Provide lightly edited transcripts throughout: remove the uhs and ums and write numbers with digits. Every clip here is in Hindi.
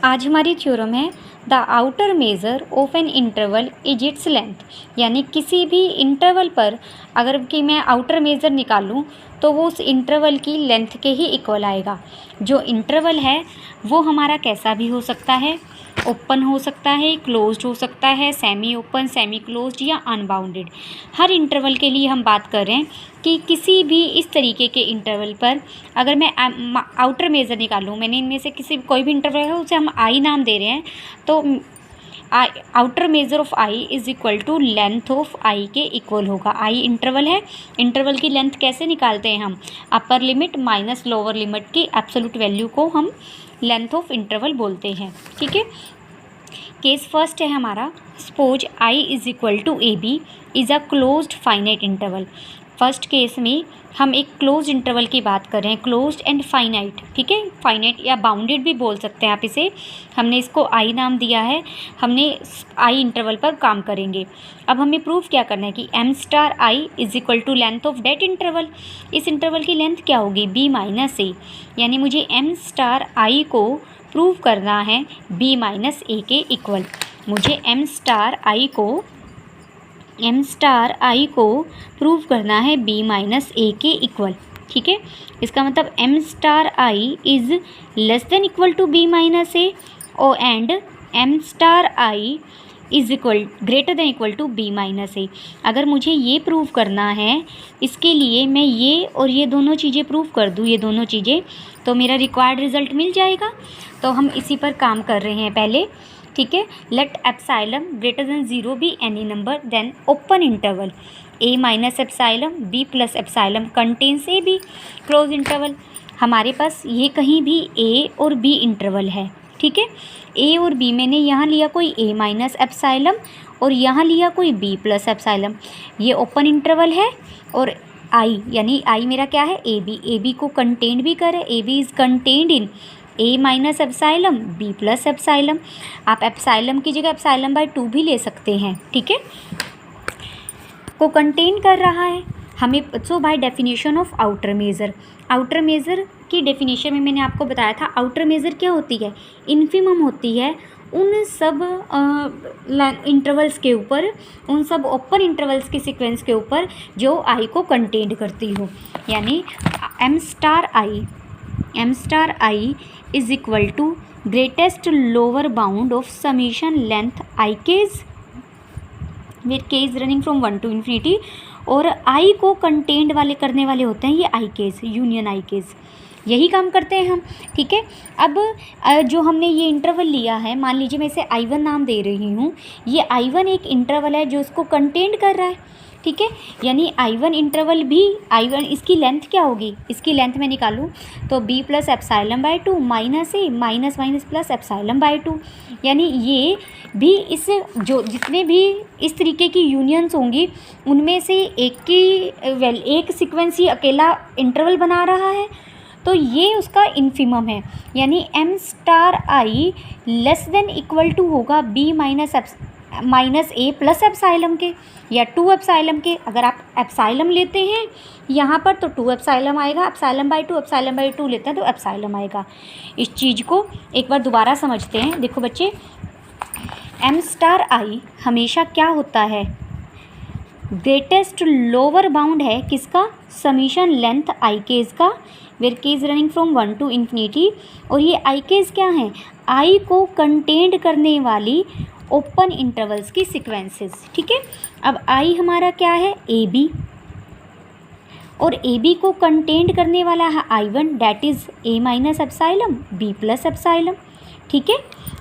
आज हमारी थ्योरम है the outer measure of an interval is its length, यानी किसी भी इंटरवल पर अगर कि मैं आउटर मेज़र निकालूं तो वो उस इंटरवल की लेंथ के ही इक्वल आएगा। जो इंटरवल है वो हमारा कैसा भी हो सकता है, ओपन हो सकता है, क्लोज्ड हो सकता है, सेमी ओपन, सेमी क्लोज्ड या अनबाउंडेड। हर इंटरवल के लिए हम बात कर रहे हैं कि किसी भी इस तरीके के इंटरवल पर अगर मैं आउटर मेज़र निकालूं, मैंने इनमें से कोई भी इंटरवल है उसे हम आई नाम दे रहे हैं, तो outer measure of I is equal to length of I के इक्वल होगा। आई इंटरवल है, इंटरवल की लेंथ कैसे निकालते हैं हम, upper limit minus lower limit की एब्सोल्यूट वैल्यू को हम लेंथ ऑफ इंटरवल बोलते हैं। ठीक है, केस फर्स्ट है हमारा, suppose I is equal to A B is a closed finite interval. First case में हम एक क्लोज इंटरवल की बात कर रहे हैं, क्लोज्ड एंड फाइनाइट। ठीक है, फाइनाइट या बाउंडेड भी बोल सकते हैं आप इसे, हमने इसको आई नाम दिया है, हमने आई इंटरवल पर काम करेंगे। अब हमें प्रूफ क्या करना है कि M star I is equal to length of that interval. इस इंटरवल की लेंथ क्या होगी, बी माइनस ए, यानी मुझे एम स्टार आई को प्रूव करना है बी माइनस ए के इक्वल। मुझे एम स्टार आई को प्रूव करना है बी माइनस ए के इक्वल। ठीक है, इसका मतलब M star I is less than equal to B minus A oh and M star I is equal greater than equal to B minus A. अगर मुझे ये प्रूव करना है, इसके लिए मैं ये और ये दोनों चीज़ें प्रूव कर दूँ, ये दोनों चीज़ें, तो मेरा रिक्वायर्ड रिजल्ट मिल जाएगा। तो हम इसी पर काम कर रहे हैं पहले। ठीक है, let epsilon greater than 0 B any number then open interval A minus epsilon B plus epsilon contains A B close interval. हमारे पास ये कहीं भी ए और बी इंटरवल है। ठीक है, ए और बी मैंने यहाँ लिया कोई ए माइनस एप्साइलम और यहाँ लिया कोई बी प्लस एप्साइलम। ये ओपन इंटरवल है और आई यानी आई मेरा क्या है, ए बी को कंटेंड भी करे, A B is contained in A minus epsilon B plus epsilon. आप एप्साइलम की जगह एप्साइलम बाय 2 भी ले सकते हैं। ठीक है, को कंटेन कर रहा है हमें। So by definition of outer measure, outer measure की डेफिनेशन में मैंने आपको बताया था आउटर मेज़र क्या होती है, इन्फिमम होती है उन सब इंटरवल्स के ऊपर, उन सब ओपन इंटरवल्स के सीक्वेंस के ऊपर जो आई को कंटेन करती हो। यानी M star I is equal to greatest lower bound of summation length I K with K running from 1 to infinity, और आई को कंटेंड वाले करने वाले होते हैं ये आई केज, यूनियन आई केज, यही काम करते हैं हम। ठीक है, अब जो हमने ये इंटरवल लिया है, मान लीजिए मैं इसे I1 नाम दे रही हूँ, ये I1 एक इंटरवल है जो इसको कंटेंड कर रहा है। ठीक है, यानी I1 इंटरवल भी, I1 इसकी लेंथ क्या होगी, इसकी लेंथ मैं निकालूँ तो b plus epsilon by 2 minus A minus minus plus epsilon by 2, यानी ये भी इस जो जितने भी इस तरीके की यूनियंस होंगी उनमें से एक सीक्वेंस ही अकेला इंटरवल बना रहा है, तो ये उसका इन्फिमम है। यानी M star I less than equal to होगा B minus A plus epsilon के या 2 एप्साइलम के। अगर आप एप्साइलम लेते हैं यहाँ पर तो 2 एप्साइलम आएगा, एप्साइलम बाई 2 लेते हैं तो एप्साइलम आएगा। इस चीज़ को एक बार दोबारा समझते हैं। देखो बच्चे, एम स्टार आई हमेशा क्या होता है, ग्रेटेस्ट लोअर बाउंड है किसका, समीशन लेंथ आई केज का, where K running from 1 to infinity, और ये आई केज क्या है, आई को कंटेंड करने वाली ओपन इंटरवल्स की सीक्वेंसेस। ठीक है, अब आई हमारा क्या है, ए बी, और ए बी को कंटेंड करने वाला है I1 that is A minus epsilon B plus epsilon. ठीक है,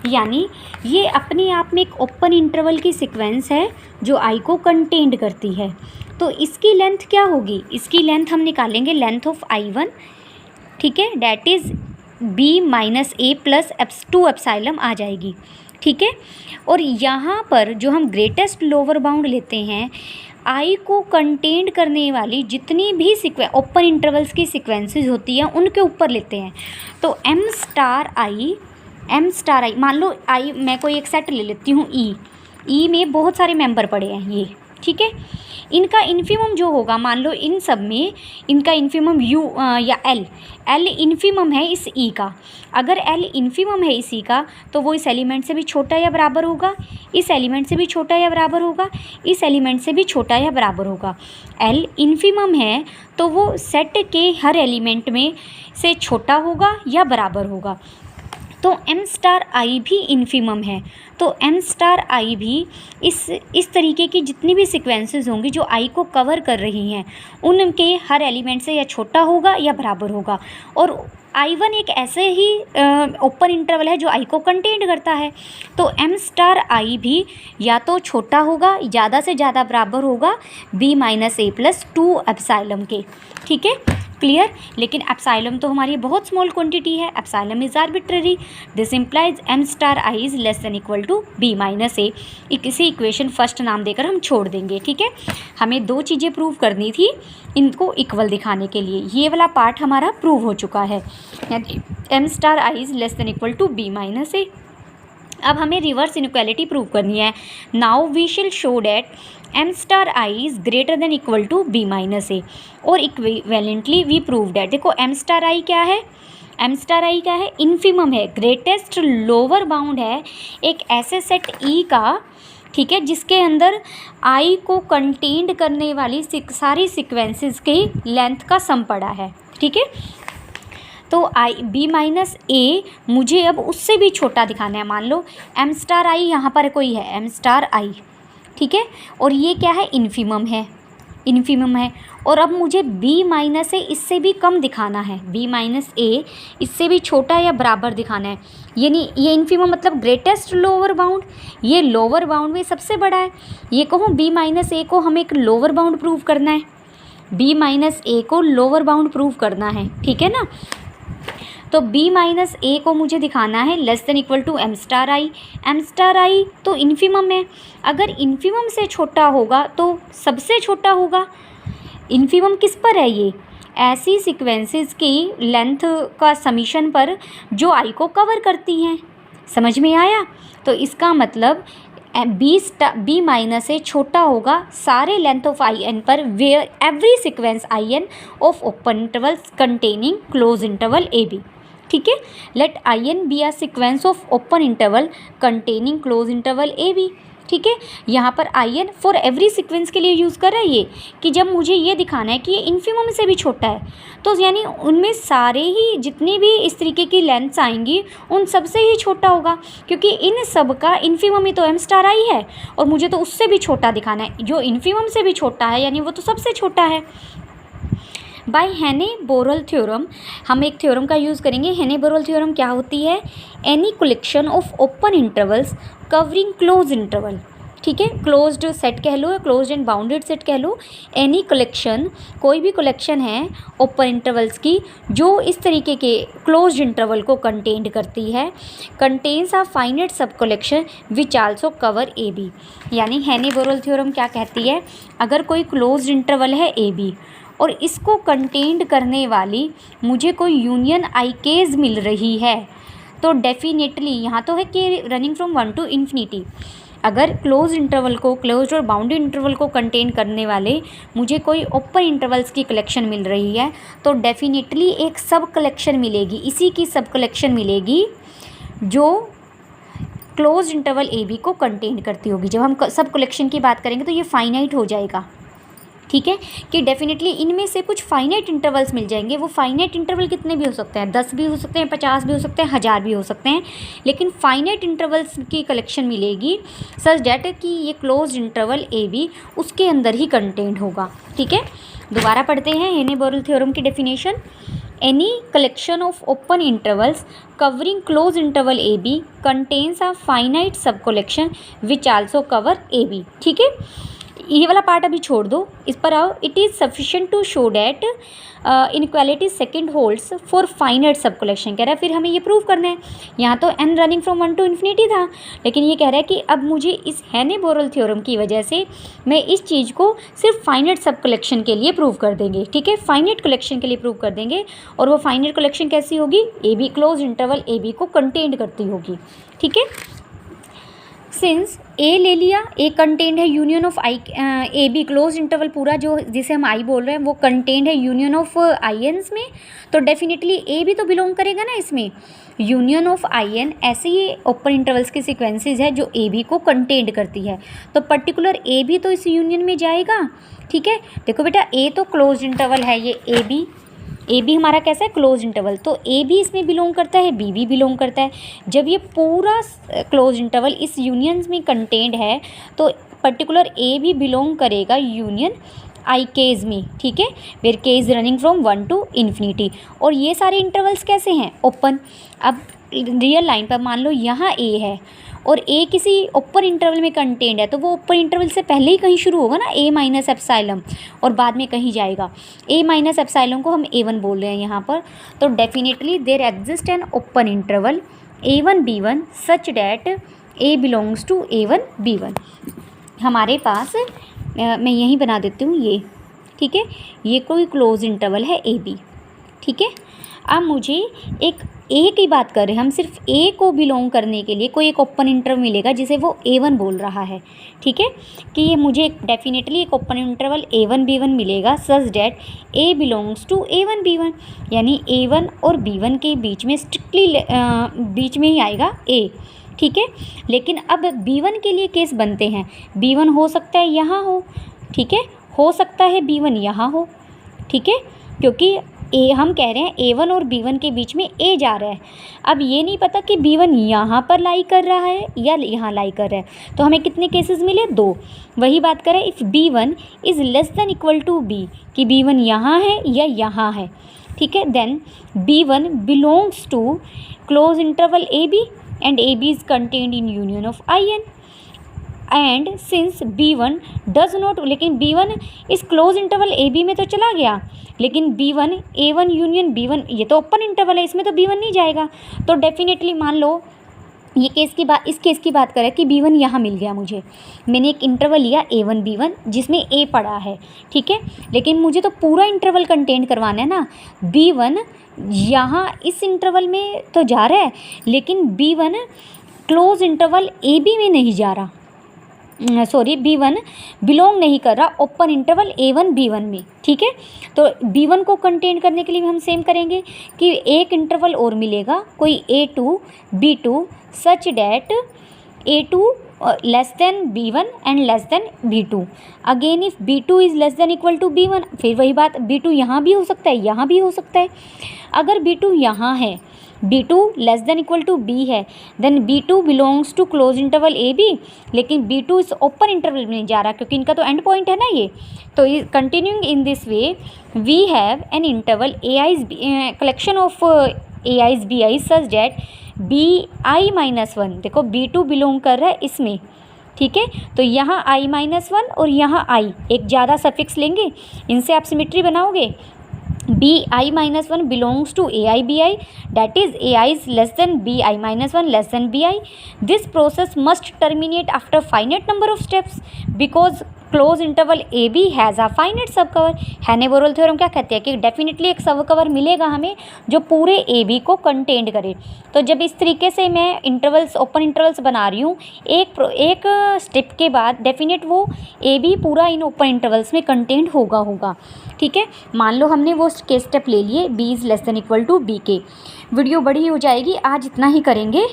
यानी ये अपने आप में एक ओपन इंटरवल की सीक्वेंस है जो आई को कंटेंड करती है। तो इसकी लेंथ क्या होगी, इसकी लेंथ हम निकालेंगे लेंथ ऑफ I1। ठीक है, that is B minus A plus 2 epsilon आ जाएगी। ठीक है, और यहाँ पर जो हम ग्रेटेस्ट लोअर बाउंड लेते हैं, आई को कंटेंड करने वाली जितनी भी ओपन इंटरवल्स की सीक्वेंसेस होती हैं उनके ऊपर लेते हैं। तो एम स्टार आई मान लो मैं कोई एक सेट ले लेती हूँ ई में बहुत सारे मेंबर पड़े हैं ये। ठीक है, इनका इन्फिमम जो होगा, मान लो इन सब में इनका इन्फिमम u या l इन्फिमम है इस e का। अगर l इन्फिमम है इस e का तो वो इस एलिमेंट से भी छोटा या बराबर होगा, इस एलिमेंट से भी छोटा या बराबर होगा, इस एलिमेंट से भी छोटा या बराबर होगा। l इन्फिमम है तो वो सेट के हर एलिमेंट में से छोटा होगा या बराबर होगा। तो m स्टार i भी इन्फिमम है, तो m स्टार i भी इस तरीके की जितनी भी सीक्वेंसेस होंगी जो i को कवर कर रही हैं उनके हर एलिमेंट से या छोटा होगा या बराबर होगा। और I1 एक ऐसे ही ओपन इंटरवल है जो i को कंटेन करता है, तो m स्टार i भी या तो छोटा होगा, ज़्यादा से ज़्यादा बराबर होगा b minus a plus 2 epsilon के। ठीक है, क्लियर। लेकिन एप्सिलॉन तो हमारी बहुत स्मॉल क्वांटिटी है, epsilon is arbitrary, this implies m star i is less than equal to b minus a। इसी इक्वेशन फर्स्ट नाम देकर हम छोड़ देंगे। ठीक है, हमें दो चीज़ें प्रूव करनी थी इनको इक्वल दिखाने के लिए, ये वाला पार्ट हमारा प्रूव हो चुका है, यानी m star i is less than equal to b minus a। अब हमें रिवर्स इनइक्वालिटी प्रूव करनी है। Now we shall show that m star i is greater than equal to b minus a और इक्विवेलेंटली वी प्रूव डैट। देखो m स्टार i क्या है, m स्टार i क्या है, इन्फिमम है, ग्रेटेस्ट लोअर बाउंड है एक ऐसे सेट E का, ठीक है, जिसके अंदर i को कंटेन्ड करने वाली सारी सीक्वेंसेस की लेंथ का सम पड़ा है। ठीक है, तो b माइनस a मुझे अब उससे भी छोटा दिखाना है। मान लो m स्टार i यहाँ पर कोई है m स्टार i, ठीक है, और ये क्या है, इन्फिमम है, इन्फिमम है। और अब मुझे b माइनस a इससे भी कम दिखाना है, b माइनस a इससे भी छोटा या बराबर दिखाना है। यानी ये इन्फिमम मतलब ग्रेटेस्ट लोअर बाउंड, ये लोअर बाउंड में सबसे बड़ा है। ये कहूँ b माइनस a को हमें एक लोअर बाउंड प्रूव करना है, b माइनस a को लोअर बाउंड प्रूव करना है। ठीक है ना, तो b माइनस a को मुझे दिखाना है less than equal to m star i। m star i तो इन्फिमम है, अगर इन्फिमम से छोटा होगा तो सबसे छोटा होगा। इन्फिमम किस पर है, ये ऐसी सीक्वेंसेस की लेंथ का समीशन पर जो i को कवर करती हैं। समझ में आया? तो इसका मतलब b माइनस a छोटा होगा सारे लेंथ ऑफ in पर where every sequence in of open intervals containing close interval ab। ठीक है, let in be a sequence of open interval containing close interval ab। ठीक है, यहाँ पर in फॉर एवरी सीक्वेंस के लिए यूज़ कर रहा है ये, कि जब मुझे ये दिखाना है कि ये इन्फिमम से भी छोटा है, तो यानी उनमें सारे ही जितनी भी इस तरीके की लेंथ्स आएंगी उन सब से ही छोटा होगा, क्योंकि इन सब का इन्फिमम ही तो m स्टार i है और मुझे तो उससे भी छोटा दिखाना है। जो इन्फिमम से भी छोटा है यानी वो तो सबसे छोटा है। बाय हेने-बोरल थ्योरम हम एक थ्योरम का यूज़ करेंगे। हेने-बोरल थ्योरम क्या होती है, any collection of open intervals covering closed interval. ठीक है, क्लोज्ड सेट कह लो या क्लोज्ड एंड बाउंडेड सेट कह लो, एनी कलेक्शन कोई भी कलेक्शन है ओपन इंटरवल्स की जो इस तरीके के क्लोज्ड इंटरवल को कंटेन्ड करती है, कंटेन्स अ फाइनाइट सब collection which also cover A B. यानी हेने-बोरल थ्योरम क्या कहती है, अगर कोई क्लोज्ड इंटरवल है ए बी और इसको कंटेन्ड करने वाली मुझे कोई यूनियन आईकेज मिल रही है, तो डेफिनेटली यहाँ तो है कि रनिंग फ्रॉम 1 टू इन्फिनिटी, अगर क्लोज इंटरवल को, क्लोज्ड और बाउंडेड इंटरवल को कंटेन करने वाले मुझे कोई ओपन इंटरवल्स की कलेक्शन मिल रही है, तो डेफिनेटली एक सब कलेक्शन मिलेगी, इसी की सब कलेक्शन मिलेगी जो क्लोज इंटरवल ए बी को कंटेन करती होगी। जब हम सब कलेक्शन की बात करेंगे तो ये फाइनाइट हो जाएगा। ठीक है, कि डेफिनेटली इनमें से कुछ फाइनाइट इंटरवल्स मिल जाएंगे। वो फाइनाइट इंटरवल कितने भी हो सकते हैं, 10 भी हो सकते हैं, 50 भी हो सकते हैं, 1000 भी हो सकते हैं, लेकिन फाइनाइट इंटरवल्स की कलेक्शन मिलेगी सच डैट कि ये क्लोज्ड इंटरवल ए बी उसके अंदर ही कंटेंट होगा। ठीक है, दोबारा पढ़ते हैं हेने-बोरल थ्योरम की definition. Any collection of open intervals covering closed interval A B contains a finite सब collection which also cover A B. ठीक है, ये वाला पार्ट अभी छोड़ दो, इस पर आओ। It is sufficient to show that inequality second holds for finite सब कलेक्शन। कह रहा है फिर हमें ये प्रूव करना है। यहाँ तो n running from 1 to infinity था, लेकिन ये कह रहा है कि अब मुझे इस हेने-बोरल थ्योरम की वजह से मैं इस चीज़ को सिर्फ फाइनाइट सब कलेक्शन के लिए प्रूव कर देंगे। ठीक है, फाइनाइट कलेक्शन के लिए प्रूव कर देंगे, और वो फाइनाइट कलेक्शन कैसी होगी, A B close interval A B को कंटेन्ड करती होगी। ठीक है, सिंस ए ले लिया, ए कंटेंड है union of I, A B close interval पूरा जो जिसे हम आई बोल रहे हैं वो कंटेंड है यूनियन ऑफ आई एन्स में, तो डेफिनेटली ए भी तो बिलोंग करेगा ना इसमें। यूनियन ऑफ आई एन ऐसे ही ओपन इंटरवल्स की सिक्वेंसेज है जो ए बी को कंटेंड करती है, तो पर्टिकुलर ए भी तो इस यूनियन में जाएगा। ठीक है, देखो बेटा ए तो क्लोज इंटरवल है, ये ए बी हमारा कैसा है क्लोज इंटरवल, तो ए भी इसमें बिलोंग करता है, बी भी बिलोंग करता है। जब ये पूरा क्लोज इंटरवल इस यूनियंस में कंटेंड है तो पर्टिकुलर ए भी बिलोंग करेगा यूनियन आई केज में। ठीक है, वेयर के is running from 1 to infinity. और ये सारे इंटरवल्स कैसे हैं, ओपन। अब रियल लाइन पर मान लो यहाँ ए है और ए किसी ओपन इंटरवल में कंटेंड है, तो वो ओपन इंटरवल से पहले ही कहीं शुरू होगा ना, ए माइनस एप्सिलॉन, और बाद में कहीं जाएगा। ए माइनस एप्सिलॉन को हम A1 बोल रहे हैं यहाँ पर, तो definitely there exist an open interval A1 B1 such that A belongs to A1 B1। हमारे पास मैं यहीं बना देती हूँ ये। ठीक है, ये कोई क्लोज इंटरवल है ए बी। ठीक है, अब मुझे एक ए की बात कर रहे हैं हम, सिर्फ ए को बिलोंग करने के लिए कोई एक ओपन इंटरवल मिलेगा जिसे वो A1 बोल रहा है। ठीक है, कि ये मुझे डेफिनेटली एक ओपन इंटरवल A1 B1 मिलेगा such that A belongs to A1 B1, यानी A1 और B1 के बीच में स्ट्रिक्टली बीच में ही आएगा ए। ठीक है, लेकिन अब B1 के लिए केस बनते हैं, B1 हो सकता है यहाँ हो, ठीक है, हो सकता है B1 यहाँ हो। ठीक है, क्योंकि ए हम कह रहे हैं A1 और B1 के बीच में ए जा रहा है। अब ये नहीं पता कि B1 यहाँ पर लाई कर रहा है या यहाँ लाई कर रहा है, तो हमें कितने केसेस मिले, 2। वही बात करें if B1 is less than equal to B, कि B1 यहाँ है या यहाँ है। ठीक है, then B1 belongs to close interval AB and AB is contained in union of IN, and since B1 does not, लेकिन B1 इस क्लोज इंटरवल AB में तो चला गया, लेकिन B1 A1 यूनियन B1 ये तो ओपन इंटरवल है, इसमें तो B1 नहीं जाएगा। तो डेफिनेटली मान लो ये केस की बात, इस केस की बात करें कि B1 यहाँ मिल गया मुझे, मैंने एक इंटरवल लिया A1 B1 जिसमें A पड़ा है। ठीक है, लेकिन मुझे तो पूरा इंटरवल कंटेंट करवाना है ना, B1 यहाँ इस इंटरवल में तो जा रहा है, लेकिन B1 क्लोज इंटरवल AB में नहीं जा रहा, सॉरी B1 बिलोंग नहीं कर रहा ओपन इंटरवल A1 B1 में। ठीक है, तो B1 को कंटेन करने के लिए हम सेम करेंगे कि एक इंटरवल और मिलेगा कोई A2 B2 such that A2 less than B1 and less than B2। Again if B2 is less than equal to B1, फिर वही बात, B2 यहाँ भी हो सकता है, यहाँ भी हो सकता है। अगर B2 यहाँ है, B2 less than equal to B है, then B2 belongs to close interval AB, लेकिन B2 इस ओपन इंटरवल में नहीं जा रहा क्योंकि इनका तो एंड पॉइंट है ना ये। तो continuing in this way we have an interval collection of AI's BI such that BI-1, देखो B2 बिलोंग कर रहा है इसमें। ठीक है, तो यहाँ I-1 और यहाँ I एक ज़्यादा सफिक्स लेंगे, इनसे आप सिमेट्री बनाओगे। BI-1 belongs to AI-BI, that is AI is less than BI-1 less than BI. This process must terminate after finite number of steps because close interval AB has a finite सब कवर। हैने-बोरल थ्योरम क्या कहते हैं कि डेफिनेटली एक सब कवर मिलेगा हमें जो पूरे AB को कंटेंड करे। तो जब इस तरीके से मैं इंटरवल्स ओपन इंटरवल्स बना रही हूँ एक स्टेप के बाद डेफिनेट वो AB पूरा इन ओपन इंटरवल्स में कंटेंड होगा। ठीक है, मान लो हमने वो केस स्टेप ले लिए B is less than equal to B के। वीडियो बड़ी हो जाएगी, आज इतना ही करेंगे।